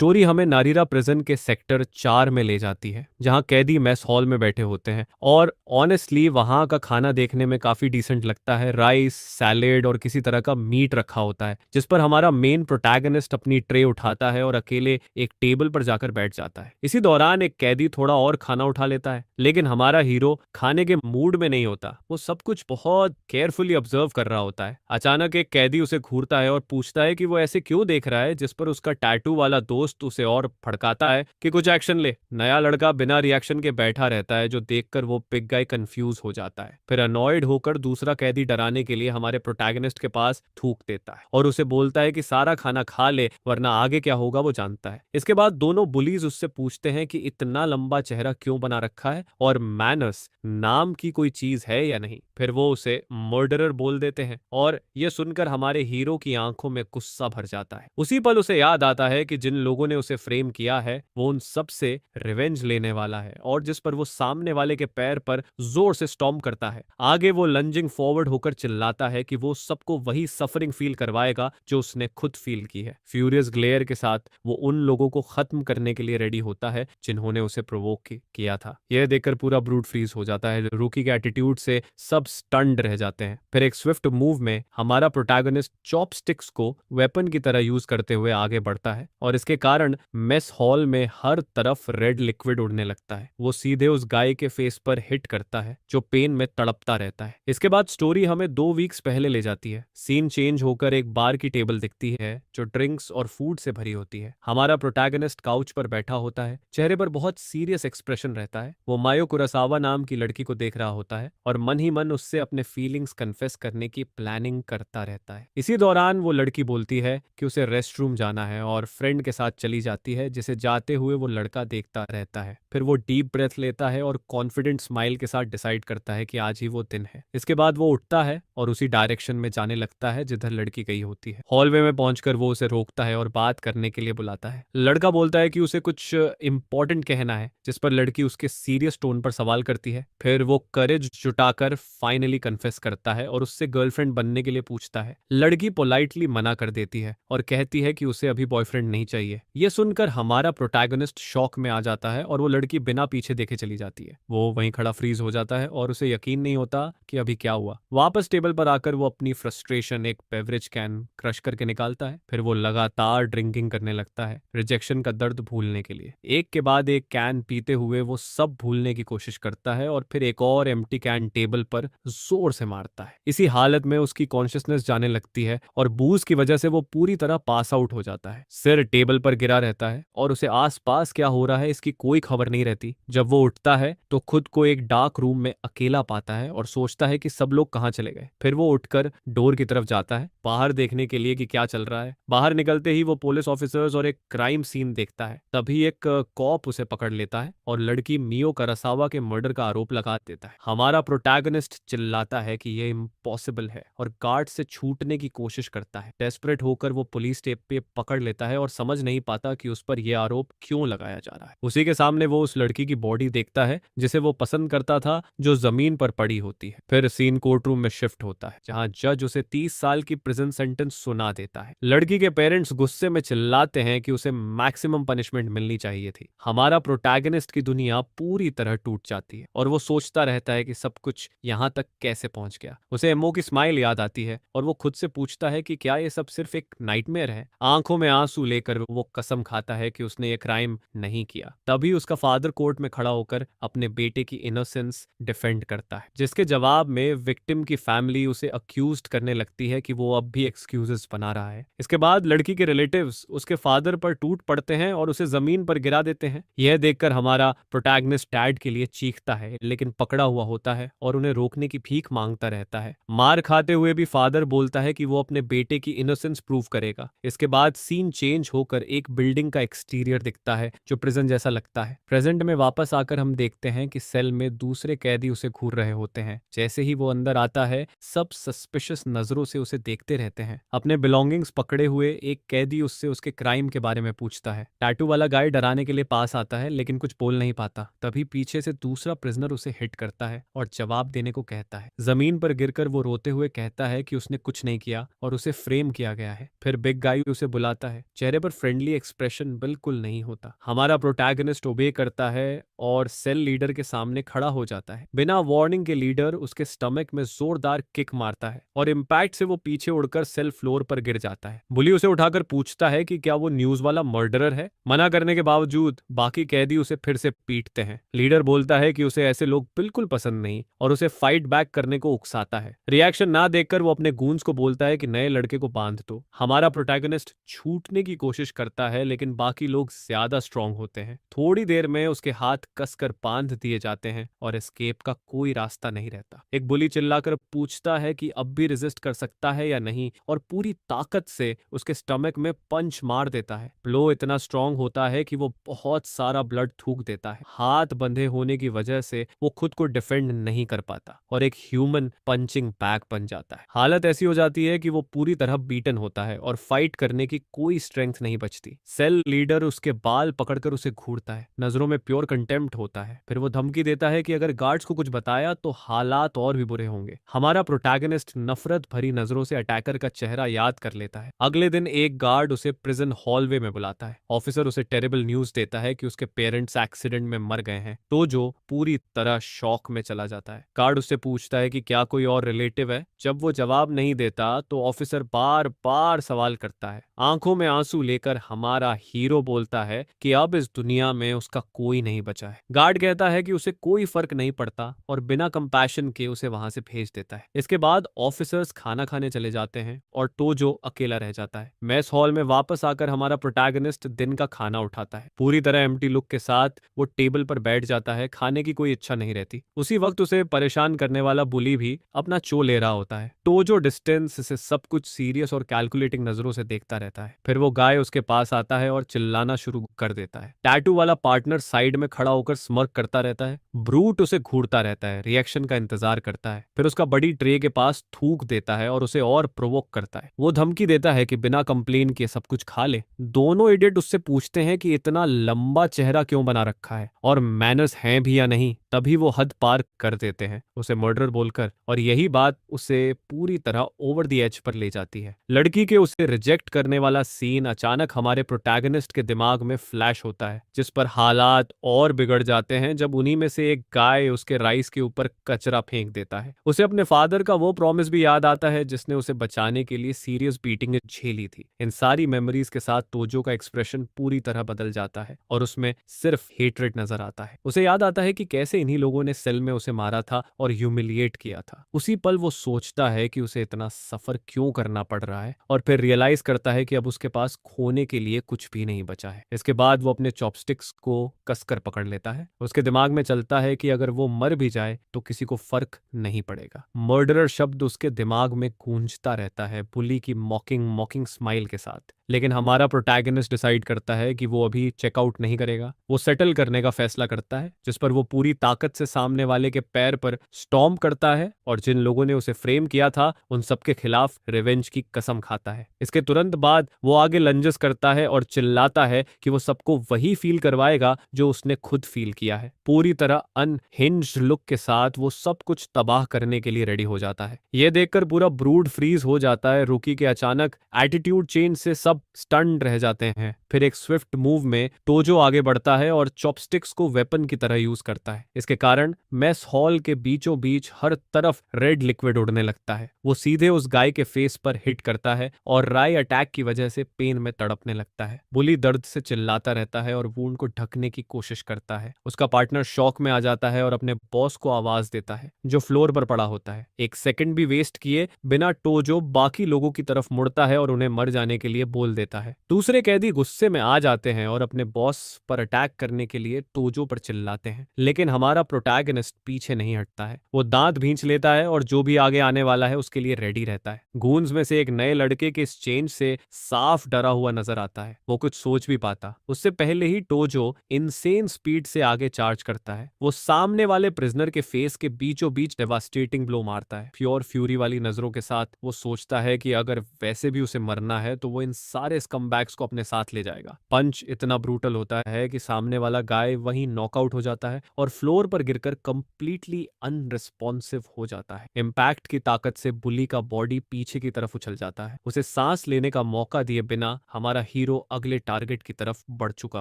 Story हमें नारीरा prison के sector 4 में ले जाती है, जहां कैदी मेस हॉल में बैठे होते हैं। और ऑनेस्टली वहां का खाना देखने में काफी डिसेंट लगता है। राइस, सैलेड और किसी तरह का मीट रखा होता है, जिस पर हमारा मेन प्रोटैगनिस्ट अपनी ट्रे उठाता है और अकेले एक टेबल पर जाकर बैठ जाता है। इसी दौरान एक कैदी थोड़ा और खाना उठा लेता है, लेकिन हमारा हीरो खाने के मूड में नहीं होता। वो सब कुछ बहुत केयरफुली ऑब्जर्व कर रहा होता है। अचानक एक कैदी उसे घूरता है और पूछता है कि वो ऐसे क्यों देख रहा है, जिस पर उसका टैटू वाला दोस्त उसे और भड़काता है कि कुछ एक्शन ले। नया लड़का बिना रिएक्शन के बैठा रहता है, जो देखकर वो पिग गाय कंफ्यूज हो जाता है। फिर अनॉयड होकर दूसरा कैदी डराने के लिए हमारे प्रोटैगनिस्ट के पास थूक देता है और उसे बोलता है कि सारा खाना खा ले, वरना आगे क्या होगा वो जानता है। इसके बाद दोनों बुलीज उससे पूछते हैं कि इतना लंबा चेहरा क्यों बना रखा है और मैनस नाम की कोई चीज है या नहीं। फिर वो उसे मर्डरर बोल देते हैं और ये सुनकर हमारे हीरो की आंखों में गुस्सा भर जाता है। उसी पल उसे याद आता है कि जिन लोगों ने उसे फ्रेम किया है वो उन सब से रिवेंज लेने वाला है, और जिस पर वो सामने वाले के पैर पर जोर से स्टॉम्प करता है। आगे वो लंजिंग फॉरवर्ड होकर चिल्लाता है कि वो सबको वही सफरिंग फील करवाएगा जो उसने खुद फील की है। फ्यूरियस ग्लेयर के साथ वो उन लोगों को खत्म करने के लिए रेडी होता है जिन्होंने उसे प्रोवोक किया था। यह देखकर पूरा ब्रूट फ्रीज हो जाता है। रूकी के एटीट्यूड से सब स्टन्ड रह जाते हैं। फिर एक स्विफ्ट मूव में हमारा प्रोटैगनिस्ट चॉपस्टिक्स को वेपन की तरह यूज करते हुए आगे बढ़ता है, और इसके कारण मेस हॉल में हर तरफ रेड लिक्विड उड़ने लगता है। वो सीधे उस गाय के फेस पर हिट करता है, जो पेन में तड़पता रहता है। इसके बाद स्टोरी हमें 2 वीक्स पहले ले जाती है। सीन चेंज होकर एक बार की टेबल दिखती है, जो ड्रिंक्स और फूड से भरी होती है। हमारा प्रोटैगनिस्ट काउच पर बैठा होता है, चेहरे पर बहुत सीरियस एक्सप्रेशन रहता है। वो मायो कुरासावा नाम की लड़की को देख रहा होता है और मन ही मन उससे अपने फीलिंग्स कन्फेस करने की प्लानिंग करता रहता है। इसी दौरान वो लड़की बोलती है कि उसे रेस्ट रूम जाना है और फ्रेंड के साथ चली जाती है, जिसे जाते हुए वो लड़का देखता रहता है। फिर वो डीप ब्रेथ लेता है और कॉन्फिडेंट स्माइल के साथ डिसाइड करता है कि आज ही वो दिन है। इसके बाद वो उठता है और उसी डायरेक्शन में जाने लगता है जिधर लड़की गई होती है। हॉलवे में पहुंचकर वो उसे रोकता है और बात करने के लिए बुलाता है। लड़का बोलता है कि उसे कुछ इंपॉर्टेंट कहना है, जिस पर लड़की उसके सीरियस टोन पर सवाल करती है। फिर वो करेज जुटाकर फाइनली कन्फेस करता है और उससे गर्लफ्रेंड बनने के लिए पूछता है। लड़की पोलाइटली मना कर देती है और कहती है कि उसे अभी बॉयफ्रेंड नहीं चाहिए। यह सुनकर हमारा प्रोटैगनिस्ट शॉक में आ जाता है और वो लड़की बिना पीछे देखे चली जाती है। वो वहीं खड़ा फ्रीज हो जाता है और उसे यकीन नहीं होता कि अभी क्या हुआ। वापस टेबल पर आकर वो अपनी फ्रस्ट्रेशन एक बेवरेज कैन क्रश करके निकालता है। फिर वो लगातार ड्रिंकिंग करने लगता है, रिजेक्शन का दर्द भूलने के लिए। एक के बाद एक कैन पीते हुए वो सब भूलने की कोशिश करता है और फिर एक और एम्प्टी कैन टेबल पर जोर से मारता है। इसी हालत में उसकी कॉन्शियसनेस जाने लगती है और बूज की वजह से वो पूरी तरह पास आउट हो जाता है। सिर टेबल पर गिरा रहता है और उसे आसपास क्या हो रहा है इसकी कोई खबर नहीं रहती। जब वो उठता है तो खुद को एक डार्क रूम में अकेला पाता है और सोचता है कि सब लोग कहाँ चले गए। फिर वो उठकर डोर की तरफ जाता है, बाहर देखने के लिए कि क्या चल रहा है। बाहर निकलते ही वो पुलिस ऑफिसर्स और एक क्राइम सीन देखता है। तभी एक कॉप उसे पकड़ लेता है और लड़की मियो कुरासावा के मर्डर का आरोप लगा देता है। हमारा प्रोटैगनिस्ट चिल्लाता है कि यह इम्पॉसिबल है और गार्ड से छूटने की कोशिश करता है। डेस्परेट होकर वो पुलिस टेप पे पकड़ लेता है और समझ नहीं पाता कि उस पर यह आरोप क्यों लगाया जा रहा है। उसी के सामने वो उस लड़की की बॉडी देखता है जिसे वो पसंद करता था, जो जमीन पर पड़ी होती है। फिर सीन कोर्ट रूम में शिफ्ट होता है, जहां जज उसे 30 साल की प्रिजन सेंटेंस सुना देता है। लड़की के पेरेंट्स गुस्से में चिल्लाते हैं कि उसे मैक्सिमम पनिशमेंट मिलनी चाहिए थी। हमारा प्रोटैगनिस्ट की दुनिया पूरी तरह टूट जाती है और वो सोचता रहता है कि सब कुछ यहाँ तक कैसे पहुंच गया। उसे एमओ की स्माइल याद आती है और वो खुद से पूछता है कि क्या ये सब सिर्फ एक नाइटमेयर है। आंखों में आंसू लेकर वो कसम खाता है कि उसने ये क्राइम नहीं किया। तभी उसका फादर कोर्ट में खड़ा होकर अपने बेटे की इनोसेंस डिफेंड करता है, जिसके जवाब में विक्टिम की फैमिली उसे अक्यूज्ड करने लगती है कि वो अब भी एक्सक्यूजेस बना रहा है। इसके बाद लड़की के रिलेटिव्स उसके फादर पर टूट पड़ते हैं और उसे जमीन पर गिरा देते हैं। यह देखकर हमारा प्रोटैगनिस्ट डैड के लिए चीखता है, लेकिन पकड़ा हुआ होता है और उन्हें रोकने की भीख मांगता रहता है। मार खाते हुए भी फादर बोलता है कि वो अपने बेटे की इनोसेंस प्रूव करेगा। इसके बाद सीन चेंज होकर एक बिल्डिंग का एक्सटीरियर दिखता है, जो प्रिजन जैसा लगता है। प्रेजेंट में वापस आकर हम देखते हैं कि सेल में दूसरे कैदी उसे घूर रहे होते हैं। जैसे ही वो अंदर आता है, सब सस्पिशियस नजरों से उसे देखते रहते हैं। अपने बिलोंगिंग्स पकड़े हुए एक कैदी उससे उसके क्राइम के बारे में पूछता है। टैटू वाला गाय डराने के लिए पास आता है, लेकिन कुछ बोल नहीं पाता। तभी पीछे से दूसरा प्रिजनर उसे हिट करता है और जवाब देने को कहता है। जमीन पर गिरकर वो रोते हुए कहता है कि उसने कुछ नहीं किया और उसे फ्रेम किया गया है। फिर बिग गाय उसे बुलाता है। चेहरे पर फ्रेंडली फ्रेंडली एक्सप्रेशन बिल्कुल नहीं होता। हमारा प्रोटैगनिस्ट ओबे करता है और सेल लीडर के सामने खड़ा हो जाता है। बिना वार्निंग के लीडर उसके स्टमक में जोरदार किक मारता है और इम्पैक्ट से वो पीछे उड़कर सेल फ्लोर पर गिर जाता है। बुली उसे उठाकर पूछता है कि क्या वो न्यूज वाला मर्डरर है। मना करने के बावजूद बाकी कैदी उसे फिर से पीटते हैं। लीडर बोलता है कि उसे ऐसे लोग बिल्कुल पसंद नहीं और उसे फाइट बैक करने को उकसाता है। रिएक्शन ना देखकर वो अपने गूंज को बोलता है कि नए लड़के को बांध दो। हमारा प्रोटैगनिस्ट छूटने की कोशिश करता है लेकिन बाकी लोग ज्यादा स्ट्रांग होते हैं। थोड़ी देर में उसके हाथ कसकर बांध दिए जाते हैं और एस्केप का कोई रास्ता नहीं रहता। एक बुली चिल्लाकर पूछता है कि अब भी रेजिस्ट कर सकता है या नहीं और पूरी ताकत से उसके स्टमक में पंच मार देता है। ब्लो इतना स्ट्रांग होता है कि वो बहुत सारा ब्लड थूक देता है। हाथ बंधे होने की वजह से वो खुद को डिफेंड नहीं कर पाता और एक ह्यूमन पंचिंग बैग बन जाता है। हालत ऐसी हो जाती है कि वो पूरी तरह बीटन होता है और फाइट करने की कोई स्ट्रेंथ नहीं बचती। सेल लीडर उसके बाल पकड़कर उसे घूरता है। नजरों में प्योर कंटेम्प्ट होता है। फिर वो धमकी देता है कि अगर गार्ड्स को कुछ बताया तो हालात और भी बुरे होंगे। हमारा प्रोटैगनिस्ट नफरत भरी नजरों से अटैकर का चेहरा याद कर लेता है। अगले दिन एक गार्ड उसे प्रिजन हॉलवे में बुलाता है। ऑफिसर उसे टेरिबल न्यूज देता है कि उसके पेरेंट्स एक्सीडेंट में मर गए हैं। तो जो पूरी तरह शॉक में चला जाता है। गार्ड उससे पूछता है कि क्या कोई और रिलेटिव है। जब वो जवाब नहीं देता तो ऑफिसर बार बार सवाल करता है। आंखों में आंसू लेकर हमारा हीरो बोलता है कि अब इस दुनिया में उसका कोई नहीं बचा है। गार्ड कहता है कि उसे कोई फर्क नहीं पड़ता और बिना कंपैशन के उसे वहां से भेज देता है। इसके बाद ऑफिसर्स खाना खाने चले जाते हैं और टोजो अकेला रह जाता है। मेस हॉल में वापस आकर हमारा प्रोटैगनिस्ट दिन का खाना उठाता है। पूरी तरह एम्प्टी लुक के साथ वो टेबल पर बैठ जाता है। खाने की कोई इच्छा नहीं रहती। उसी वक्त उसे परेशान करने वाला बुली भी अपना चो ले रहा होता है। टोजो डिस्टेंस से सब कुछ सीरियस और कैलकुलेटिंग नजरों से देखता रहता है। फिर वो गाय उसके पास आता है और चिल्लाना शुरू कर देता है। टैटू वाला पार्टनर साइड में खड़ा होकर स्मर्क करता रहता है। ब्रूट उसे घूरता रहता है, रिएक्शन का इंतजार करता है। फिर उसका बड़ी ट्रे के पास थूक देता है और उसे और प्रोवोक करता है। वो धमकी देता है कि बिना कंप्लेन किए सब कुछ खा ले। दोनों इडियट उससे पूछते हैं कि इतना लंबा चेहरा क्यों बना रखा है और मैनर्स हैं भी या नहीं। तभी वो हद पार कर देते हैं उसे मर्डर बोलकर और यही बात उसे पूरी तरह ओवर द एज पर ले जाती है। लड़की के उसे रिजेक्ट करने वाला सीन अचानक हमारे प्रोटैगनिस्ट के दिमाग में फ्लैश होता है, जिस पर हालात और बिगड़ जाते हैं जब उन्हीं में से एक गाय उसके राइस के ऊपर कचरा फेंक देता है। उसे अपने फादर का वो प्रॉमिस भी याद आता है जिसने उसे बचाने के लिए सीरियस बीटिंग झेली थी। इन सारी मेमोरीज के साथ तोजो का एक्सप्रेशन पूरी तरह बदल जाता है और उसमें सिर्फ हेट्रेड नजर आता है। उसे याद आता है कि कैसे इन्हीं लोगों ने सेल में उसे मारा था और ह्यूमिलिएट किया था। उसी पल वो सोचता है कि उसे इतना सफर क्यों करना पड़ रहा है और फिर रियलाइज करता है कि अब उसके पास खोने के लिए कुछ भी नहीं बचा है। इसके बाद वो अपने चॉपस्टिक्स को कसकर पकड़ लेता है। उसके दिमाग में चलता है कि अगर वो मर भी जाए तो किसी को फर्क नहीं पड़ेगा। मर्डरर शब्द उसके दिमाग में गूंजता रहता है, बुली की मॉकिंग मॉकिंग स्माइल के साथ। लेकिन हमारा प्रोटैगनिस्ट डिसाइड करता है कि वो अभी चेकआउट नहीं करेगा। वो सेटल करने का फैसला करता है, जिस पर वो पूरी ताकत से सामने वाले के पैर पर स्टॉम्प करता है और जिन लोगों ने उसे फ्रेम किया था उन सबके खिलाफ रिवेंज की कसम खाता है। इसके तुरंत बाद वो आगे लंजेस करता है और चिल्लाता है कि वो सबको वही फील करवाएगा जो उसने खुद फील किया है। पूरी तरह अनहिंज्ड लुक के साथ वो सब कुछ तबाह करने के लिए रेडी हो जाता है। यह देखकर पूरा ब्रूड फ्रीज हो जाता है। रूकी के अचानक एटीट्यूड चेंज से सब स्टन्ड रह जाते हैं। फिर एक स्विफ्ट मूव में टोजो आगे बढ़ता है और चॉपस्टिक्स को वेपन की तरह यूज करता है। इसके कारण मेस हॉल के बीचों बीच हर तरफ रेड लिक्विड उड़ने लगता है। वो सीधे उस गाय के फेस पर हिट करता है और राय अटैक की वजह से पेन में तड़पने लगता है। बुली दर्द से चिल्लाता रहता है और वूंड को ढकने की कोशिश करता है। उसका पार्टनर शॉक में आ जाता है और अपने बॉस को आवाज देता है जो फ्लोर पर पड़ा होता है। एक सेकंड भी वेस्ट किए बिना टोजो बाकी लोगों की तरफ मुड़ता है और उन्हें मर जाने के लिए बोल देता है। दूसरे कैदी गुस्से में आ जाते हैं और अपने बॉस पर अटैक करने के लिए टोजो पर चिल्लाते हैं, लेकिन हमारा प्रोटैगनिस्ट पीछे नहीं हटता है। वो दांत भींच लेता है और जो भी आगे आने वाला है उसके लिए रेडी रहता है। गूंज में से एक नए लड़के के इस चेंज से साफ डरा हुआ नजर आता है। वो कुछ सोच भी पाता उससे पहले ही टोजो इनसेन स्पीड से आगे चार्ज करता है। वो सामने वाले प्रिजनर के फेस के बीचों बीच डेवास्टेटिंग ब्लो मारता है। प्योर फ्यूरी वाली नजरों के साथ वो सोचता है कि अगर वैसे भी उसे मरना है तो वो इन सारे स्कमबैग्स को अपने साथ ले जाएगा। पंच इतना ब्रूटल होता है कि सामने वाला गाय वहीं नॉकआउट हो जाता है और फ्लोर पर गिरकर कंप्लीटली अनरिस्पॉन्सिव हो जाता है। इम्पैक्ट की ताकत से बुली का बॉडी पीछे की तरफ उछल जाता है। उसे सांस लेने का मौका दिए बिना हमारा हीरो अगले टारगेट की तरफ बढ़ चुका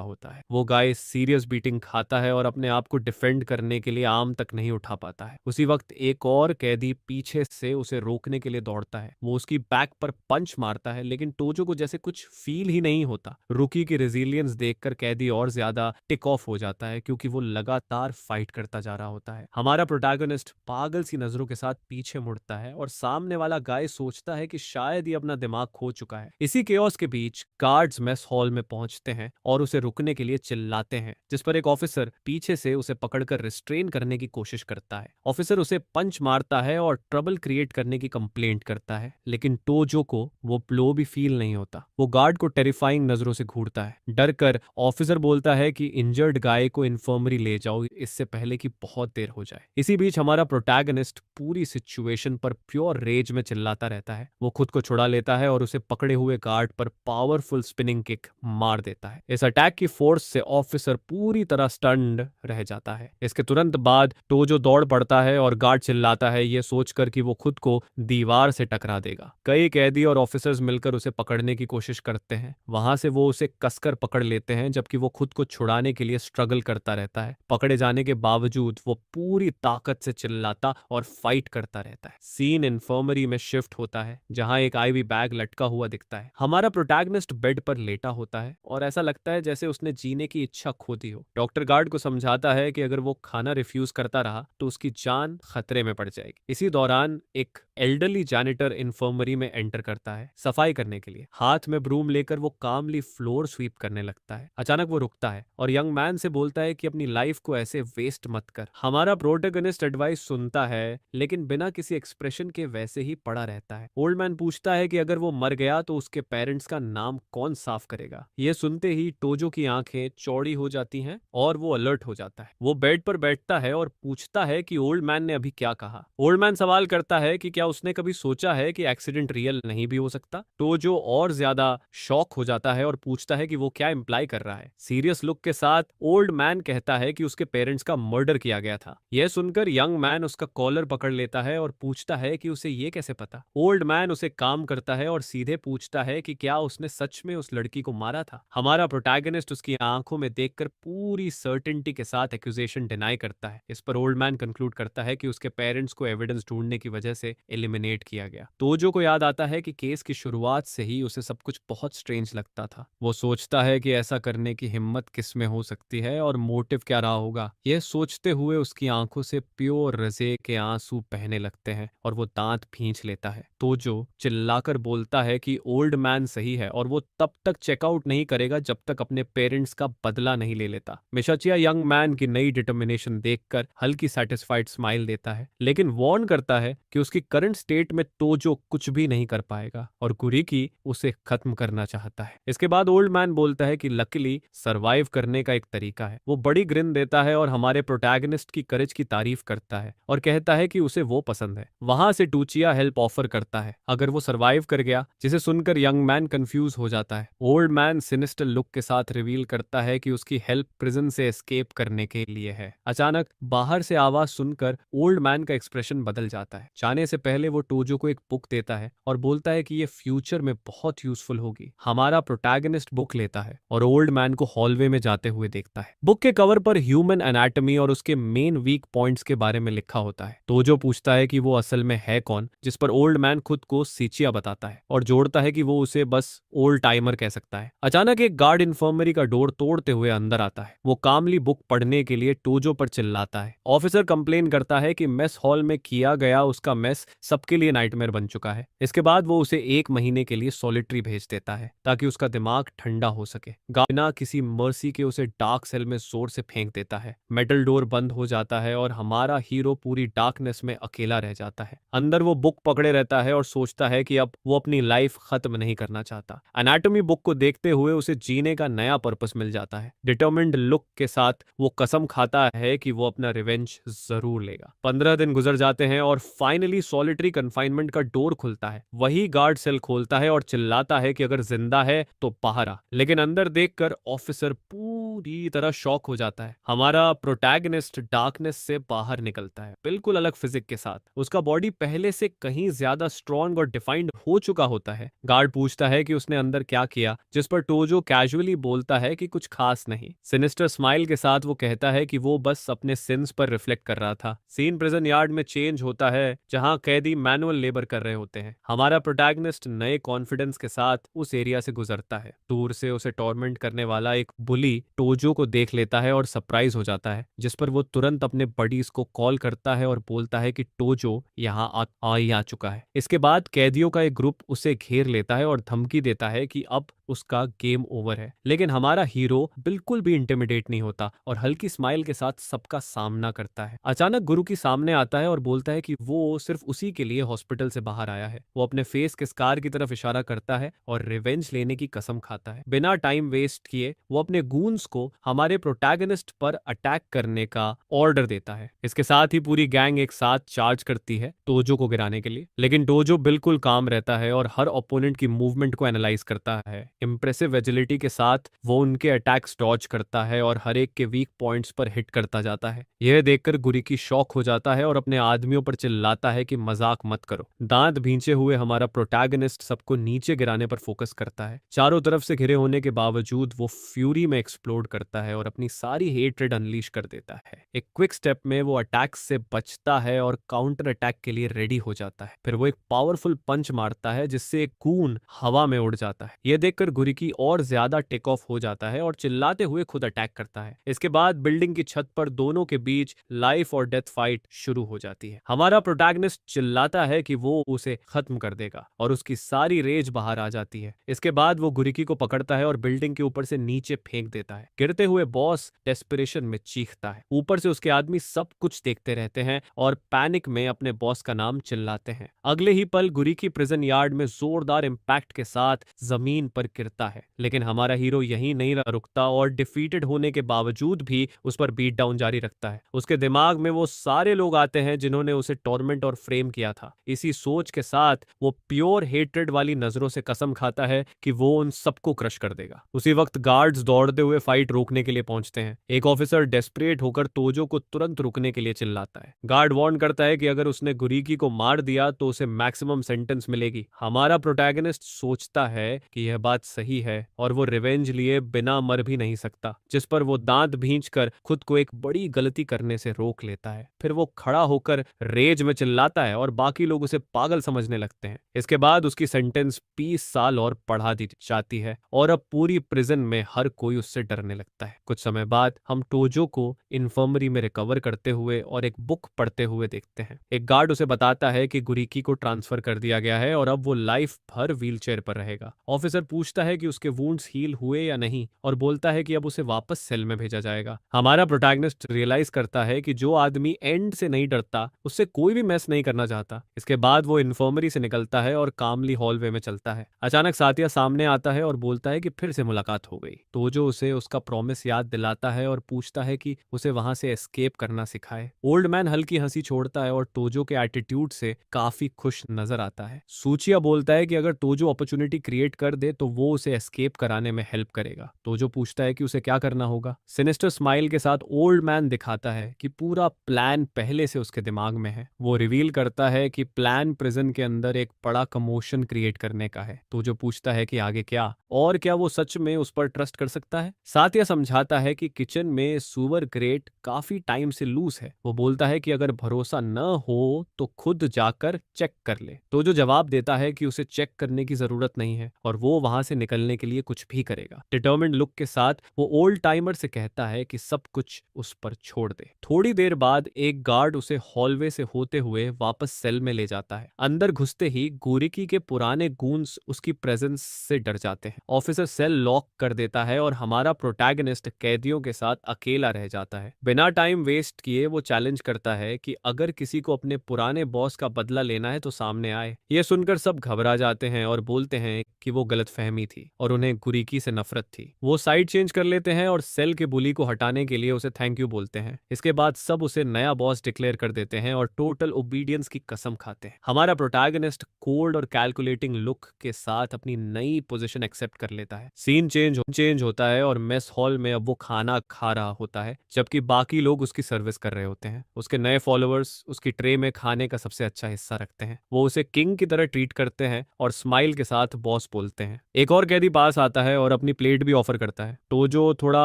होता है। वो गाय सीरियस बीटिंग खाता है और अपने आप को डिफेंड करने के लिए आर्म तक नहीं उठा पाता है। उसी वक्त एक और कैदी पीछे से उसे रोकने के लिए दौड़ता है। वो उसकी बैक पर पंच मारता है, लेकिन टोजो को जैसे कुछ फील ही नहीं होता। रुकी की रेजिलियंस देखकर कैदी और ज्यादा टिक ऑफ हो जाता है, क्योंकि वो लगातार फाइट करता जा रहा होता है। हमारा प्रोटैगनिस्ट पागल सी नजरों के साथ पीछे मुड़ता है और सामने वाला गाय सोचता है कि शायद ये अपना दिमाग खो चुका है। इसी केओस के बीच गार्ड्स मेस हॉल में पहुंचते हैं और उसे रुकने के लिए चिल्लाते हैं, जिस पर एक ऑफिसर पीछे से उसे पकड़कर रिस्ट्रेन करने की कोशिश करता है। ऑफिसर उसे पंच मारता है और ट्रबल क्रिएट करने की कंप्लेंट करता है, लेकिन टोजो को वो ब्लो भी फील नहीं होता। वो गार्ड को टेरिफाइंग नजरों से घूरता है। डर कर ऑफिसर बोलता है कि इंजर्ड गाय को इन्फर्मरी ले जाओ, इससे पहले कि बहुत देर हो जाए। इसी बीच हमारा प्रोटैगनिस्ट पूरी सिचुएशन पर प्योर रेज में चिल्लाता रहता है। वो खुद को छुड़ा लेता है और उसे पकड़े हुए गार्ड पर पावरफुल स्पिनिंग किक मार देता है। इस अटैक की फोर्स से ऑफिसर पूरी तरह स्टन्ड रह जाता है। इसके तुरंत बाद टोजो दौड़ पड़ता है और गार्ड चिल्लाता है, ये सोचकर कि वो खुद को दीवार से टकरा देगा। कई कैदी और ऑफिसर्स मिलकर उसे पकड़ने की कोशिश करते हैं। वहां से वो उसे कसकर पकड़ लेते हैं, जबकि वो खुद को छुड़ाने के लिए स्ट्रगल करता रहता है। पकड़े जाने के बावजूद वो पूरी ताकत से चिल्लाता और फाइट करता रहता है। सीन इन्फर्मरी में शिफ्ट होता है, जहां एक आईवी बैग लटका हुआ दिखता है। हमारा प्रोटैगनिस्ट बेड पर लेटा होता है और ऐसा लगता है जैसे उसने जीने की इच्छा खो दी हो। डॉक्टर गार्ड को समझाता है कि अगर वो खाना रिफ्यूज करता रहा तो उसकी जान खतरे में पड़ जाएगी। इसी दौरान एक एल्डरली जैनिटर इन्फर्मरी में एंटर करता है सफाई करने के लिए। हाथ में ब्रूम लेकर वो कामली फ्लोर स्वीप करने लगता है। अचानक वो रुकता है और यंग मैन से बोलता है कि अपनी लाइफ को ऐसे वेस्ट मत कर। हमारा प्रोटैगनिस्ट एडवाइस सुनता है, लेकिन बिना किसी एक्सप्रेशन के वैसे ही पड़ा रहता है। ओल्ड मैन पूछता है कि अगर वो मर गया तो उसके पेरेंट्स का नाम कौन साफ करेगा। ये सुनते ही टोजो की आंखें चौड़ी हो जाती हैं और वो अलर्ट हो जाता है। वो बेड पर बैठता है और पूछता है कि ओल्ड मैन ने अभी क्या कहा। ओल्ड मैन सवाल करता है कि क्या उसने कभी सोचा है कि एक्सीडेंट रियल नहीं भी हो सकता। टोजो और ज्यादा शॉक हो जाता है और पूछता है कि वो क्या इंप्लाई कर रहा है। सीरियस लुक के साथ ओल्ड मैन कहता है कि उसके पेरेंट्स का मर्डर किया गया था। यह सुनकर यंग मैन उसका कॉलर पकड़ लेता है और पूछता है कि उसे ये कैसे पता। ओल्ड मैन उसे काम करता है और सीधे पूछता है कि क्या उसने सच में उस लड़की को मारा था। हमारा प्रोटैगनिस्ट उसकी आंखों में देखकर पूरी सर्टेनिटी के साथ एक्यूजेशन डिनाई करता है। इस पर ओल्ड मैन कंक्लूड करता है कि उसके पेरेंट्स को एविडेंस ढूंढने की वजह से एलिमिनेट किया गया। टोजो को याद आता है कि केस की शुरुआत से ही उसे सब कुछ बहुत स्ट्रेंज लगता था। वो सोचता है कि ऐसा करने की हिम्मत किस में हो सकती है और मोटिव क्या रहा होगा। यह सोचते हुए उसकी आंखों से प्योर रजे के आंसू बहने लगते हैं और वो दांत भींच लेता है। टोजो चिल्लाकर बोलता है कि ओल्ड मैन सही है और वो तब तक चेकआउट नहीं करेगा जब तक अपने पेरेंट्स का बदला नहीं ले लेता। मिशाचिया यंग मैन की नई डिटर्मिनेशन देखकर हल्की सेटिस्फाइड स्माइल देता है, लेकिन वार्न करता है कि उसकी करंट स्टेट में टोजो कुछ भी नहीं कर पाएगा और कुरीकी उसे खत्म करना चाहता है। इसके बाद ओल्ड मैन बोलता है कि लकीली सरवाइव करने का एक तरीका है। वो बड़ी ग्रिन देता है और हमारे प्रोटैगनिस्ट की करेज की तारीफ करता है और कहता है कि उसे वो पसंद है। वहां से टूचिया हेल्प ऑफर करता है अगर वो सरवाइव कर गया, जिसे सुनकर यंग मैन कंफ्यूज हो जाता है। ओल्ड मैन सिनिस्टर लुक के साथ रिवील करता है कि उसकी हेल्प प्रिजन से एस्केप करने के लिए है। अचानक बाहर से आवाज सुनकर ओल्ड मैन का एक्सप्रेशन बदल जाता है। जाने से पहले वो टोजो को एक बुक देता है और बोलता है कि ये फ्यूचर में बहुत यूजफुल होगी। हमारा प्रोटैगनिस्ट बुक लेता है और ओल्ड मैन को हॉलवे में जाते हुए देखता है। बुक के कवर पर ह्यूमन एनाटॉमी और उसके मेन वीक पॉइंट्स के बारे में लिखा होता है। टोजो पूछता है कि वो असल में है कौन, जिस पर ओल्ड मैन खुद को सीचिया बताता है और जोड़ता है कि वो उसे बस ओल्ड टाइमर कह सकता है। अचानक एक गार्ड इन्फर्मरी का डोर तोड़ते हुए अंदर आता है। वो कामली बुक पढ़ने के लिए टोजो पर चिल्लाता है। ऑफिसर कंप्लेन करता है कि मेस हॉल में किया गया उसका मेस सबके लिए नाइटमेयर बन चुका है। इसके बाद वो उसे 1 महीने के लिए सॉलिटरी भेज देता है ताकि उसका दिमाग ठंडा हो सके। बिना किसी मर्सी के उसे डार्क सेल में जोर से फेंक देता है। मेटल डोर बंद हो जाता है और हमारा हीरो पूरी डार्कनेस में अकेला रह जाता है। अंदर वो बुक पकड़े रहता है और सोचता है कि अब वो अपनी लाइफ खत्म नहीं करना चाहता। एनाटॉमी बुक को देखते हुए उसे जीने का नया पर्पस मिल जाता है। डिटर्मिन्ड लुक के साथ वो कसम खाता है कि वो अपना रिवेंज जरूर लेगा। 15 दिन गुजर जाते हैं और फाइनली सॉलिटरी कन्फाइनमेंट का डोर खुलता है। वही गार्ड सेल खोलता है और चिल्लाता है है कि अगर जिंदा है तो बाहर आ, लेकिन अंदर देखकर ऑफिसर पूरी तरह शॉक हो जाता है। हमारा प्रोटैगनिस्ट डार्कनेस से बाहर निकलता है, बिल्कुल अलग फिजिक के साथ। उसका बॉडी पहले से कहीं ज्यादा स्ट्रॉन्ग और डिफाइंड हो चुका होता है। गार्ड पूछता है कि उसने अंदर क्या किया, जिस पर टोजो कैजुअली बोलता है कि कुछ खास नहीं। सिनिस्टर स्माइल के साथ वो कहता है कि वो बस अपने सिंस पर रिफ्लेक्ट कर रहा था। सीन प्रिजन यार्ड में चेंज होता है, जहां कैदी मैनुअल लेबर कर रहे होते हैं। हमारा प्रोटैगनिस्ट नए कॉन्फिडेंस के साथ उस एरिया से गुजरता है। दूर से उसे टॉर्मेंट करने वाला एक बुली टोजो को देख लेता है और सरप्राइज हो जाता है, जिस पर वो तुरंत अपने बडीज को कॉल करता है और बोलता है कि टोजो यहाँ आ चुका है। इसके बाद कैदियों का एक ग्रुप उसे घेर लेता है और धमकी देता है कि अब उसका गेम ओवर है। लेकिन हमारा हीरो बिल्कुल भी इंटिमिडेट नहीं होता और हल्की स्माइल के साथ सबका सामना करता है। अचानक गुरु की सामने आता है और बोलता है कि वो सिर्फ उसी के लिए हॉस्पिटल से बाहर आया है। वो अपने फेस के स्कार की तरफ इशारा करता है और रिवेंज लेने की कसम खाता है। बिना टाइम वेस्ट किए वो अपने गूंस को हमारे प्रोटैगनिस्ट पर अटैक करने का ऑर्डर देता है। इसके साथ ही पूरी गैंग एक साथ चार्ज करती है टोजो को गिराने के लिए, लेकिन टोजो बिल्कुल काम रहता है और हर ओपोनेंट की मूवमेंट को एनालाइज करता है। इंप्रेसिव एजिलिटी के साथ वो उनके अटैक्स डॉज करता है और हर एक के वीक पॉइंट्स पर हिट करता जाता है। यह देखकर गुरिकी शॉक हो जाता है और अपने आदमियों पर चिल्लाता है कि मजाक मत करो। दांत भींचे हुए हमारा प्रोटैगनिस्ट सबको नीचे गिराने पर फोकस करता है। चारों तरफ से घिरे होने के बावजूद वो फ्यूरी में एक्सप्लोड करता है और अपनी सारी हेट्रेड अनलीश कर देता है। एक क्विक स्टेप में वो अटैक्स से बचता है और काउंटर अटैक के लिए रेडी हो जाता है। फिर वो एक पावरफुल पंच मारता है जिससे एक कून हवा में उड़ जाता है। यह देखकर गुरिकी और ज्यादा टेक ऑफ हो जाता है और चिल्लाते हुए खुद अटैक करता है। इसके बाद बिल्डिंग की छत पर दोनों के बीच लाइफ और डेथ फाइट शुरू हो जाती है। हमारा प्रोटैगनिस्ट चिल्लाता है कि वो उसे खत्म कर देगा और उसकी सारी रेज बाहर आ जाती है। इसके बाद वो गुरिकी को पकड़ता है और बिल्डिंग के ऊपर से नीचे फेंक देता है। गिरते हुए बॉस डेस्पिरेशन में चीखता है। ऊपर से उसके आदमी सब कुछ देखते रहते हैं और पैनिक में अपने बॉस का नाम चिल्लाते हैं। अगले ही पल गुरिकी प्रिजन यार्ड में जोरदार इंपैक्ट के साथ जमीन पर गिरता है, लेकिन हमारा हीरो यहीं नहीं रुकता और डिफीटेड होने के बावजूद भी उस पर बीट डाउन जारी रखता है। उसके दिमाग में वो सारे लोग आते हैं जिन्होंने उसे टॉर्मेंट और फ्रेम किया था। इसी सोच के साथ वो प्योर हेट्रेड वाली नजरों से कसम खाता है कि वो उन सबको क्रश कर देगा। उसी वक्त गार्ड्स दौड़ते हुए फाइट रोकने के लिए पहुंचते हैं। एक ऑफिसर डेस्परेट होकर तोजो को तुरंत रुकने के लिए चिल्लाता है। गार्ड वार्न करता है कि अगर उसने गुरिकी को मार दिया तो उसे मैक्सिमम सेंटेंस मिलेगी। हमारा प्रोटैगनिस्ट सोचता है कि यह बात सही है और वो रिवेंज लिए बिना मर भी नहीं सकता, जिस पर वो दांत भींचकर खुद को एक बड़ी गलती करने से रोक लेता है। फिर वो खड़ा होकर रेज में चिल्लाता है और बाकी लोग उसे पागल समझने लगते हैं। इसके बाद उसकी सेंटेंस 20 साल और बढ़ा दी जाती है और अब पूरी प्रिजन में हर कोई उससे डरने लगता है। कुछ समय बाद हम टोजो को इन्फर्मरी में रिकवर करते हुए और एक बुक पढ़ते हुए देखते हैं। एक गार्ड उसे बताता है कि गुरिकी को ट्रांसफर कर दिया गया है और अब वो लाइफ भर व्हीलचेयर पर रहेगा। ऑफिसर पूछता है कि उसके वुंड्स हील हुए या नहीं और बोलता है कि अब उसे वापस सेल में भेजा जाएगा। हमारा प्रोटैगनिस्ट रियलाइज करता है कि जो आदमी एंड से नहीं डरता उससे कोई भी मैस नहीं करना चाहता। इसके बाद वो इन्फर्मरी से निकलता है और कामली हॉलवे में चलता है। अचानक साथिया सामने आता है और बोलता है कि फिर से मुलाकात हो गई। टोजो उसे उसका प्रॉमिस याद दिलाता है और पूछता है कि उसे वहां से एस्केप करना सिखाए। ओल्ड मैन हल्की हंसी छोड़ता है और टोजो के एटीट्यूड से काफी खुश नजर आता है। सूचिया बोलता है कि अगर टोजो अपॉर्चुनिटी क्रिएट कर दे तो वो उसे एस्केप कराने में हेल्प करेगा। टोजो पूछता है कि उसे क्या करना होगा। सिनिस्टर स्माइल के साथ ओल्ड मैन दिखाता है कि पूरा प्लान पहले से उसके दिमाग में है। वो रिवील करता है कि प्लान प्रिजन के अंदर एक बड़ा कमोशन क्रिएट करने का है। टोजो पूछता है कि आगे क्या, और क्या वो सच में उस पर ट्रस्ट कर सकता है। साथिया समझाता है कि किचन में सुअर ग्रेट काफी टाइम से लूज है। वो बोलता है कि अगर भरोसा न हो तो खुद जाकर चेक कर ले। तो जो जवाब देता है कि उसे चेक करने की जरूरत नहीं है और वो वहां से निकलने के लिए कुछ भी करेगा। डिटर्मिन्ड लुक के साथ वो ओल्ड टाइमर से कहता है कि सब कुछ उस पर छोड़ दे। थोड़ी देर बाद एक गार्ड उसे हॉलवे से होते हुए वापस सेल में ले जाता है। अंदर घुसते ही गोरिकी के पुराने गूंस उसकी प्रेजेंस से डर जाते हैं। ऑफिसर सेल लॉक कर देता है और हमारा प्रोटैगनिस्ट कैदियों के साथ अकेला रह जाता है। बिना टाइम वेस्ट किए वो चैलेंज करता है कि अगर किसी को अपने पुराने बॉस का बदला लेना है तो सामने आए। यह सुनकर सब घबरा जाते हैं और बोलते हैं कि वो गलतफहमी कमी थी और उन्हें गुरीकी से नफरत थी। वो साइड चेंज कर लेते हैं और सेल के बुली को हटाने के लिए उसे थैंक यू बोलते हैं। इसके बाद सब उसे नया बॉस डिक्लेयर कर देते हैं और टोटल ओबीडियंस की कसम खाते हैं। हमारा प्रोटैगनिस्ट कोल्ड और कैलकुलेटिंग लुक के साथ अपनी नई पोजीशन एक्सेप्ट कर लेता है। सीन चेंज होता है और मेस हॉल में अब वो खाना खा रहा होता है जबकि बाकी लोग उसकी सर्विस कर रहे होते हैं। उसके नए फॉलोअर्स उसकी ट्रे में खाने का सबसे अच्छा हिस्सा रखते हैं। वो उसे किंग की तरह ट्रीट करते हैं और स्माइल के साथ बॉस बोलते हैं। एक और कैदी पास आता है और अपनी प्लेट भी ऑफर करता है। टोजो थोड़ा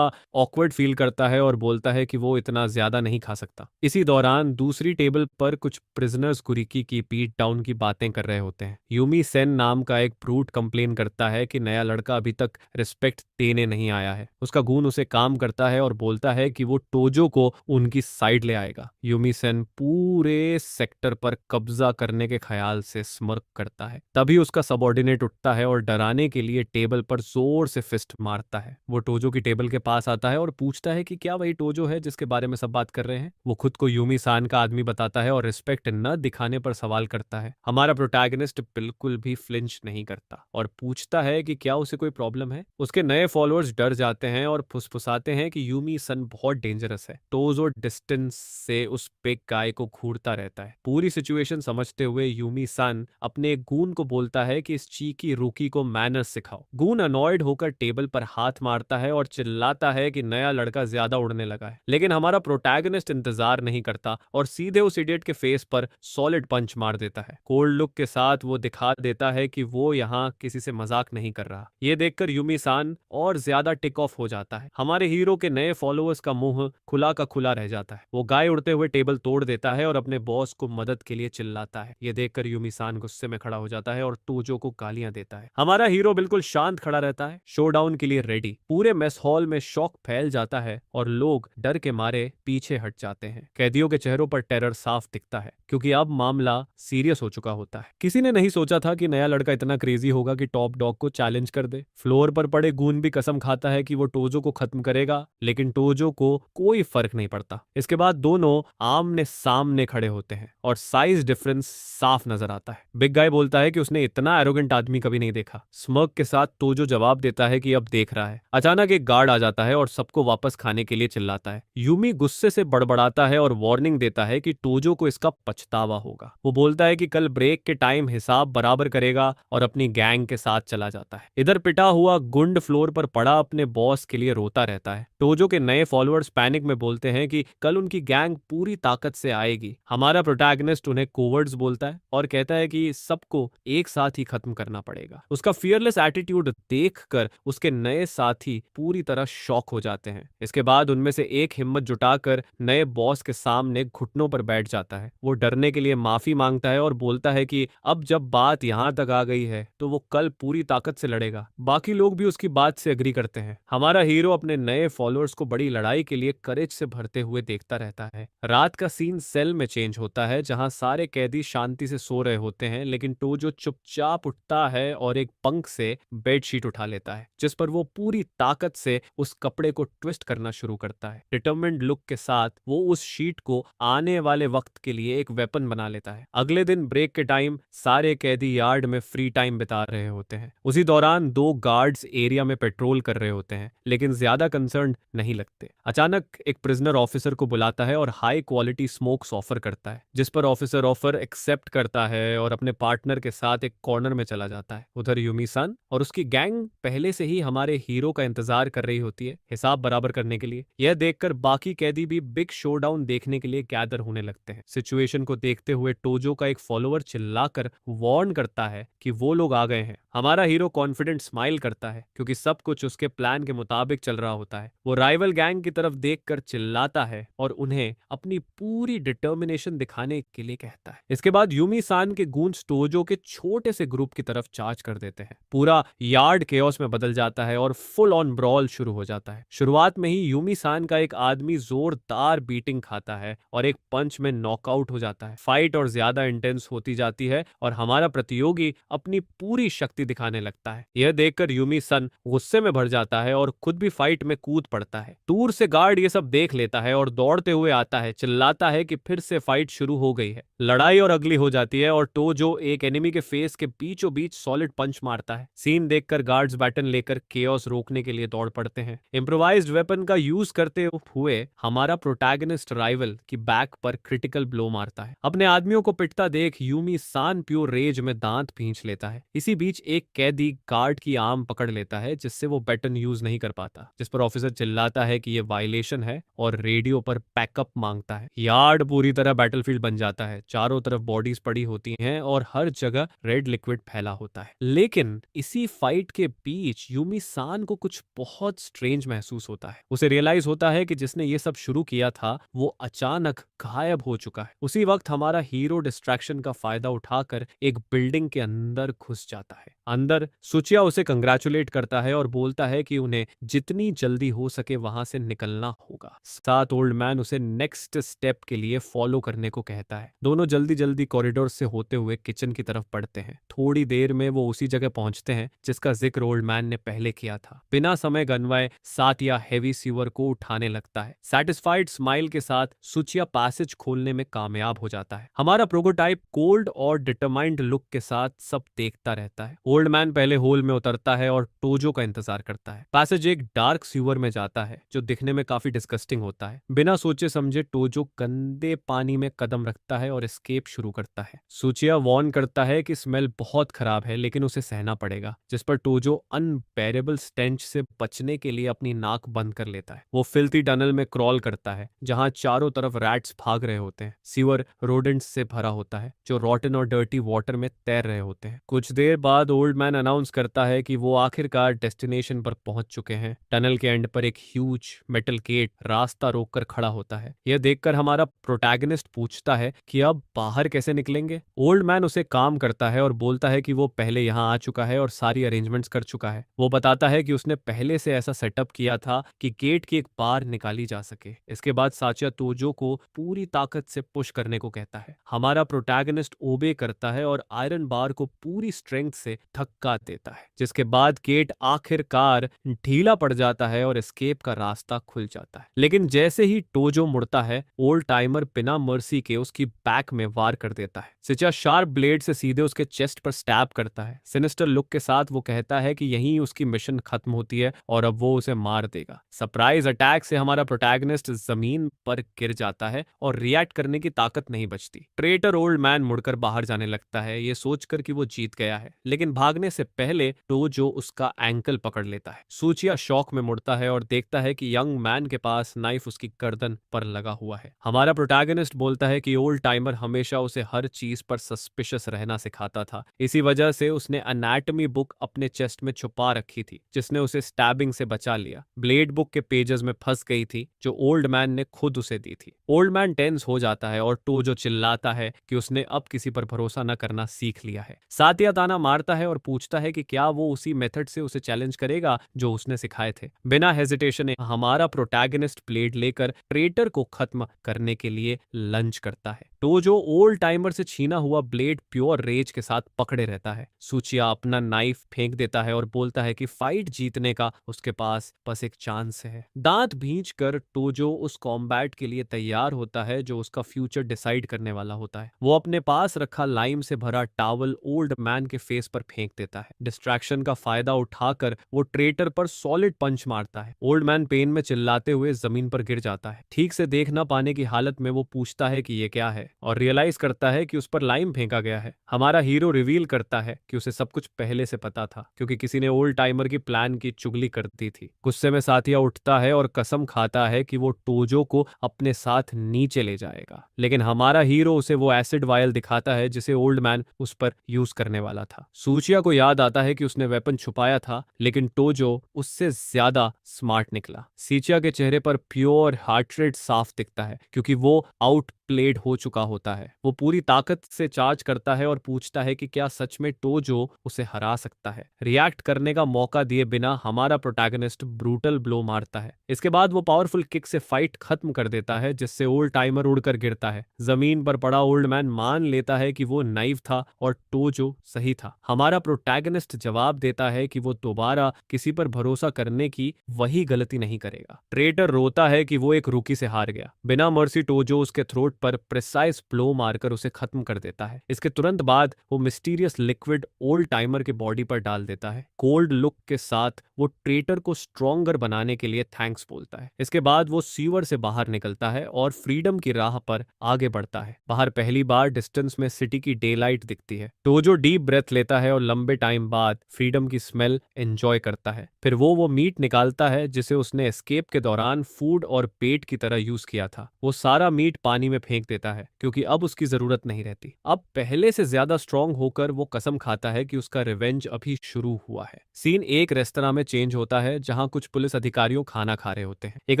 ऑकवर्ड फील करता है और बोलता है कि वो इतना ज्यादा नहीं खा सकता। इसी दौरान दूसरी टेबल पर कुछ प्रिजनर्स कुरीकी की पीट डाउन की बातें कर रहे होते हैं। यूमी सेन नाम का एक ब्रूट कंप्लेन करता है कि नया लड़का अभी तक रिस्पेक्ट देने नहीं आया है। उसका गून उसे काम करता है और बोलता है कि वो टोजो को उनकी साइड ले आएगा। यूमी सेन पूरे सेक्टर पर कब्जा करने के ख्याल से स्मर्क करता है। तभी उसका सबऑर्डिनेट उठता है और डराने के लिए टेबल पर जोर से फिस्ट मारता है। वो टोजो की टेबल के पास आता है और पूछता है कि क्या वही टोजो है जिसके बारे में सब बात कर रहे हैं। वो खुद को यूमी सान का आदमी बताता है और रिस्पेक्ट न दिखाने पर सवाल करता है। हमारा प्रोटैगनिस्ट बिल्कुल भी फ्लिंच नहीं करता और पूछता है कि क्या उसे कोई प्रॉब्लम है। उसके नए फॉलोअर्स डर जाते हैं और फुसफुसाते हैं कि यूमी सन बहुत डेंजरस है। टोजो डिस्टेंस से उस बिग गाय को घूरता रहता है। पूरी सिचुएशन समझते हुए यूमी सन अपने गून को बोलता है कि इस चीकी रूकी को मैनर्स सिखाओ। गून अनॉयड होकर टेबल पर हाथ मारता है और चिल्लाता है कि नया लड़का ज्यादा उड़ने लगा है। लेकिन हमारा प्रोटैगनिस्ट इंतजार नहीं करता और सीधे उस इडियट के फेस पर सॉलिड पंच मार देता है। कोल्ड लुक के साथ वो दिखा देता है कि वो यहाँ किसी से मजाक नहीं कर रहा। ये देखकर यूमी सान और ज्यादा टिक ऑफ हो जाता है। हमारे हीरो के नए फॉलोअर्स का मुंह खुला का खुला रह जाता है। वो गाय उड़ते हुए टेबल तोड़ देता है और अपने बॉस को मदद के लिए चिल्लाता है। ये देखकर यूमी सान गुस्से में खड़ा हो जाता है और टोजो को गालियां देता है। हमारा हीरो बिल्कुल शांत खड़ा रहता है, शोडाउन के लिए रेडी। पूरे मेस हॉल में शॉक फैल जाता है और लोग डर के मारे पीछे हट जाते हैं। कैदियों के चेहरों पर टेरर साफ दिखता है क्योंकि अब मामला सीरियस हो चुका होता है। किसी ने नहीं सोचा था कि नया लड़का इतना क्रेजी होगा कि टॉप डॉग को चैलेंज कर दे। फ्लोर पर पड़े गून भी कसम खाता है कि वो टोजो को खत्म करेगा, लेकिन टोजो को कोई फर्क नहीं पड़ता। इसके बाद दोनों आमने सामने खड़े होते हैं और साइज डिफरेंस साफ नजर आता है। बिग गाय बोलता है कि उसने इतना एरोगेंट आदमी कभी नहीं देखा। स्मर्क के साथ टोजो जवाब देता है कि अब देख रहा है। अचानक एक गार्ड आ जाता है और सबको वापस खाने के लिए चिल्लाता है। यूमी गुस्से से बड़बड़ाता है और वार्निंग देता है कि टोजो को इसका पछतावा होगा। वो बोलता है कि कल ब्रेक के टाइम हिसाब बराबर करेगा और अपनी गैंग के साथ चला जाता है। इधर पिटा हुआ गुंड फ्लोर पर पड़ा अपने बॉस के लिए रोता रहता है। टोजो के नए फॉलोअर्स पैनिक में बोलते हैं कि कल उनकी गैंग पूरी ताकत से आएगी। हमारा प्रोटैगनिस्ट उन्हें कोवर्ड्स बोलता है और कहता है कि सबको एक साथ ही खत्म करना पड़ेगा। उसका फियरलेस एटीट्यूड देखकर उसके नए साथी पूरी तरह शॉक हो जाते हैं। इसके बाद उनमें से एक हिम्मत जुटाकर नए बॉस के सामने घुटनों पर बैठ जाता है। वो डरने के लिए माफी मांगता है और बोलता है कि अब जब बात यहाँ तक आ गई है तो वो कल पूरी ताकत से लड़ेगा। बाकी लोग भी उसकी बात से एग्री करते हैं। हमारा हीरो अपने नए फॉलोअर्स को बड़ी लड़ाई के लिए करेज से भरते हुए देखता रहता है। रात का सीन सेल में चेंज होता है जहां सारे कैदी शांति से सो रहे होते हैं, लेकिन टोजो चुपचाप उठता है और एक पंख से बेडशीट उठा लेता है जिस पर वो पूरी ताकत से उस कपड़े को ट्विस्ट करना शुरू करता है। डिटरमिन्ड लुक के साथ वो उस शीट को आने वाले वक्त के लिए एक वेपन बना लेता है। अगले दिन ब्रेक के टाइम सारे कैदी यार्ड में फ्री टाइम बिता रहे होते हैं। उसी दौरान दो गार्ड्स एरिया में पेट्रोल कर रहे होते हैं, लेकिन ज्यादा कंसर्न नहीं लगते। अचानक एक प्रिजनर ऑफिसर को बुलाता है और हाई क्वालिटी स्मोक्स ऑफर करता है, जिस पर ऑफिसर ऑफर एक्सेप्ट करता है और अपने पार्टनर के साथ एक कॉर्नर में चला जाता है। उधर यूमी सान और उसकी गैंग पहले से ही हमारे हीरो का इंतजार कर रही होती है हिसाब बराबर करने के लिए। यह देखकर बाकी कैदी भी बिग शोडाउन देखने के लिए गैदर होने लगते हैं। सिचुएशन को देखते हुए टोजो का एक फॉलोअर चिल्लाकर वार्न करता है कि वो लोग आ गए हैं। हमारा हीरो कॉन्फिडेंट स्माइल करता है क्योंकि सब कुछ उसके प्लान के मुताबिक चल रहा होता है। वो राइवल गैंग की तरफ देखकर चिल्लाता है और उन्हें अपनी पूरी डिटर्मिनेशन दिखाने के लिए कहता है। इसके बाद यूमी सान के गूंज टोजो के छोटे से ग्रुप की तरफ चार्ज कर देते हैं। पूरा यार्ड केओस में बदल जाता है और फुल ऑन ब्रॉल शुरू हो जाता है। शुरुआत में ही यूमी सान का एक आदमी जोरदार बीटिंग खाता है और एक पंच में नॉकआउट हो जाता है। फाइट और ज्यादा इंटेंस होती जाती है और हमारा प्रतियोगी अपनी पूरी शक्ति दिखाने लगता है। यह देखकर यूमी सन गुस्से में भर जाता है और खुद भी फाइट में कूद पड़ता है। दूर से गार्ड ये सब देख लेता है और दौड़ते हुए आता है, चिल्लाता है कि फिर से फाइट शुरू हो गई है। लड़ाई और अगली हो जाती है और टोजो एक एनिमी के फेस के बीचों बीच सॉलिड पंच मारता है। सीन सीन देखकर गार्ड्स बैटन लेकर केओस रोकने के लिए दौड़ पड़ते हैं। इम्प्रोवाइज्ड वेपन का यूज करते हुए हमारा प्रोटैगनिस्ट राइवल की बैक पर क्रिटिकल ब्लो मारता है। अपने आदमियों को पिटता देख यूमी सान प्योर रेज में दांत भींच लेता है। इसी बीच एक कैदी गार्ड की आर्म पकड़ लेता है, जिससे वो बैटन यूज नहीं कर पाता, जिस पर ऑफिसर चिल्लाता है कि ये वायलेशन है और रेडियो पर बैकअप मांगता है। यार्ड पूरी तरह बैटलफील्ड बन जाता है। चारों तरफ बॉडीज पड़ी होती हैं और हर जगह रेड लिक्विड फैला होता है। लेकिन इसी फाइट के बीच यूमी सान को कुछ बहुत स्ट्रेंज महसूस होता है। उसे रियलाइज होता है कि जिसने ये सब शुरू किया था वो अचानक गायब हो चुका है। उसी वक्त हमारा हीरो डिस्ट्रैक्शन का फायदा उठाकर एक बिल्डिंग के अंदर घुस जाता है। अंदर सुचिया उसे कंग्रेचुलेट करता है और बोलता है कि उन्हें जितनी जल्दी हो सके वहां से निकलना होगा। साथ ओल्ड मैन उसे नेक्स्ट स्टेप के लिए फॉलो करने को कहता है। दोनों जल्दी जल्दी कॉरिडोर से होते हुए किचन की तरफ बढ़ते हैं। थोड़ी देर में वो उसी जगह पहुंचते हैं जिसका जिक्र ओल्ड मैन ने पहले किया था। बिना समय गंवाए सातिया हेवी सीवर को उठाने लगता है। सैटिस्फाइड स्माइल के साथ सुचिया पैसेज खोलने में कामयाब हो जाता है। हमारा प्रोटोटाइप कोल्ड और डिटरमाइंड लुक के साथ सब देखता रहता है। ओल्ड मैन पहले होल में उतरता है और टोजो का इंतजार करता है। पैसेज एक डार्क सीवर में जाता है जो दिखने में काफी डिस्गस्टिंग होता है। बिना सोचे समझे टोजो गंदे पानी में कदम रखता है और एस्केप शुरू करता है। सुचिया वॉर्न करता है कि स्मेल बहुत खराब है लेकिन उसे सहना पड़ेगा, जिस पर टोजो अनबेरेबल स्टेंच से बचने के लिए अपनी नाक बंद कर लेता है। वो फिल्थी टनल में क्रॉल करता है जहां चारों तरफ रैट्स भाग रहे होते हैं। सीवर रोडेंट्स से भरा होता है जो रॉटन और डर्टी वाटर में तैर रहे होते हैं। कुछ देर बाद ओल्ड मैन अनाउंस करता है कि वो आखिरकार डेस्टिनेशन पर पहुंच चुके हैं। टनल के एंड पर एक ह्यूज मेटल गेट रास्ता रोककर खड़ा होता है। यह देखकर हमारा प्रोटैगनिस्ट पूछता है कि अब बाहर कैसे निकलेंगे। ओल्ड मैन उसे काम करता है और बोलता है कि वो पहले यहाँ आ चुका है और सारी अरेंजमेंट्स कर चुका है। वो बताता है कि उसने पहले से ऐसा सेटअप किया था कि गेट की एक बार निकाली जा सके। इसके बाद साचिया तोजो को पूरी ताकत से पुश करने को कहता है। हमारा प्रोटैगनिस्ट ओबे करता है और आयरन बार को पूरी स्ट्रेंथ से धक्का देता है, जिसके बाद गेट आखिरकार ढीला पड़ जाता है और एस्केप का रास्ता खुल जाता है। लेकिन जैसे ही टोजो मुड़ता है ओल्ड टाइमर बिना मर्सी के उसकी बैक में वार कर देता है। सिचा शार्प ब्लेड से सीधे उसके चेस्ट पर स्टैब करता है। सिनिस्टर लुक के साथ वो कहता है कि यहीं उसकी मिशन खत्म होती है और अब वो उसे मार देगा। सरप्राइज अटैक से हमारा प्रोटैगनिस्ट जमीन पर गिर जाता है और रिएक्ट करने की ताकत नहीं बचती। ट्रेटर ओल्ड मैन मुड़कर बाहर जाने लगता है, ये सोचकर कि वो जीत गया है, लेकिन भागने से पहले टोजो उसका एंकल पकड़ लेता है। सूचिया शॉक में मुड़ता है और देखता है कि यंग मैन के पास नाइफ उसकी गर्दन पर लगा हुआ है। हमारा प्रोटैगनिस्ट बोलता है कि ओल्ड टाइमर हमेशा उसे हर चीज पर सस्पिशियस रहना सिखाता था। इसी वजह से उसने एनाटॉमी बुक अपने चेस्ट में छुपा रखी थी, जिसने उसे स्टैबिंग से बचा लिया। ब्लेड बुक के पेजेस में फंस गई थी जो ओल्ड मैन ने खुद उसे दी थी। ओल्ड मैन टेंस हो जाता है और टोजो चिल्लाता है कि उसने अब किसी पर भरोसा न करना सीख लिया है। सातिया ताना मारता है और पूछता है कि क्या वो उसी मेथड से उसे चैलेंज करेगा जो उसने सिखाए थे। बिना हेजिटेशन हमारा प्रोटैगनिस्ट ब्लेड लेकर ट्रेटर को खत्म करने के लिए लंच करता है। टोजो ओल्ड टाइमर से छीना हुआ ब्लेड प्योर रेज के साथ पकड़े रहता है। सूचिया अपना नाइफ फेंक देता है और बोलता है कि फाइट जीतने का उसके पास बस एक चांस है। दांत भींचकर टोजो उस कॉम्बैट के लिए तैयार होता है जो उसका फ्यूचर डिसाइड करने वाला होता है। वो अपने पास रखा लाइम से भरा टावल ओल्ड मैन के फेस पर फेंक देता है। डिस्ट्रैक्शन का फायदा उठाकर वो ट्रेटर पर सॉलिड पंच मारता है। ओल्ड मैन पेन में चिल्लाते हुए जमीन पर गिर जाता है। ठीक से देख ना पाने की हालत में वो पूछता है कि ये क्या है और रियलाइज करता है कि उस पर लाइम फेंका गया है। हमारा हीरो रिवील करता है कि उसे सब कुछ पहले से पता था, क्योंकि किसी ने ओल्ड टाइमर की प्लान की चुगली कर दी थी। गुस्से में साथिया उठता है और कसम खाता है कि वो टोजो को अपने साथ नीचे ले जाएगा। लेकिन हमारा हीरो उसे वो एसिड वायल दिखाता है जिसे ओल्ड मैन उस पर यूज करने वाला था। सूचिया को याद आता है कि उसने वेपन छुपाया था, लेकिन टोजो उससे ज्यादा स्मार्ट निकला। सीचिया के चेहरे पर प्योर हार्ट रेट साफ दिखता है क्योंकि वो आउट प्लेड हो चुका होता है। वो पूरी ताकत से चार्ज करता है और पूछता है कि क्या सच में टोजो उसे हरा सकता है। रिएक्ट करने का मौका दिए बिना हमारा प्रोटैगनिस्ट ब्रूटल ब्लो मारता है। इसके बाद वो पावरफुल किक से फाइट खत्म कर देता है, जिससे ओल्ड टाइमर उड़कर गिरता है। जमीन पर पड़ा ओल्ड मैन मान लेता है कि वो नाइव था और टोजो सही था। हमारा प्रोटैगनिस्ट जवाब देता है कि वो दोबारा किसी पर भरोसा करने की वही गलती नहीं करेगा। ट्रेटर रोता है कि वो एक रुकी से हार गया। बिना मर्सी टोजो उसके थ्रोट पर प्रिसाइज ब्लो मारकर उसे खत्म कर देता है। इसके तुरंत बाद वो मिस्टीरियस लिक्विड ओल्ड टाइमर के बॉडी पर डाल देता है। कोल्ड लुक के साथ वो ट्रेटर को स्ट्रॉन्गर बनाने के लिए थैंक्स बोलता है। इसके बाद वो सीवर से बाहर निकलता है और फ्रीडम की राह पर आगे बढ़ता है। बाहर पहली बार डिस्टेंस में सिटी की डे लाइट दिखती है। टोजो डीप ब्रेथ लेता है और लंबे टाइम बाद फ्रीडम की स्मेल एंजॉय करता है। फिर वो मीट निकालता है जिसे उसने एस्केप के दौरान फूड और पेट की तरह यूज किया था। वो सारा मीट पानी में फेंक देता है क्योंकि अब उसकी जरूरत नहीं रहती। अब पहले से ज्यादा स्ट्रांग होकर वो कसम खाता है कि उसका रिवेंज अभी शुरू हुआ है। सीन एक रेस्तरां में चेंज होता है जहां कुछ पुलिस अधिकारियों खाना खा रहे होते हैं। एक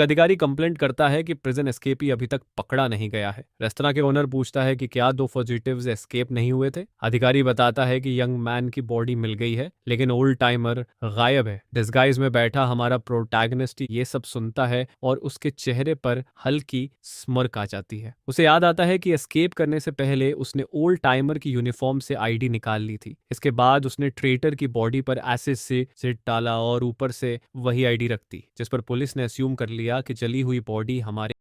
अधिकारी कंप्लेंट करता है कि प्रिजन एस्केपी अभी तक पकड़ा नहीं गया है। रेस्तरां के ओनर पूछता है कि क्या 2 फॉजिटिव्स एस्केप नहीं हुए थे। अधिकारी बताता है कि यंग मैन की बॉडी मिल गई है लेकिन ओल्ड टाइमर गायब है। डिस्गाइज में बैठा हमारा प्रोटैगनिस्ट ये सब सुनता है और उसके चेहरे पर हल्की स्मर्क आ जाती है। उसे याद आता है कि एस्केप करने से पहले उसने ओल्ड टाइमर की यूनिफॉर्म से आईडी निकाल ली थी। इसके बाद उसने ट्रेटर की बॉडी पर एसिड से सिट डाला और ऊपर से वही आईडी रख दी, जिस पर पुलिस ने अस्यूम कर लिया कि जली हुई बॉडी हमारे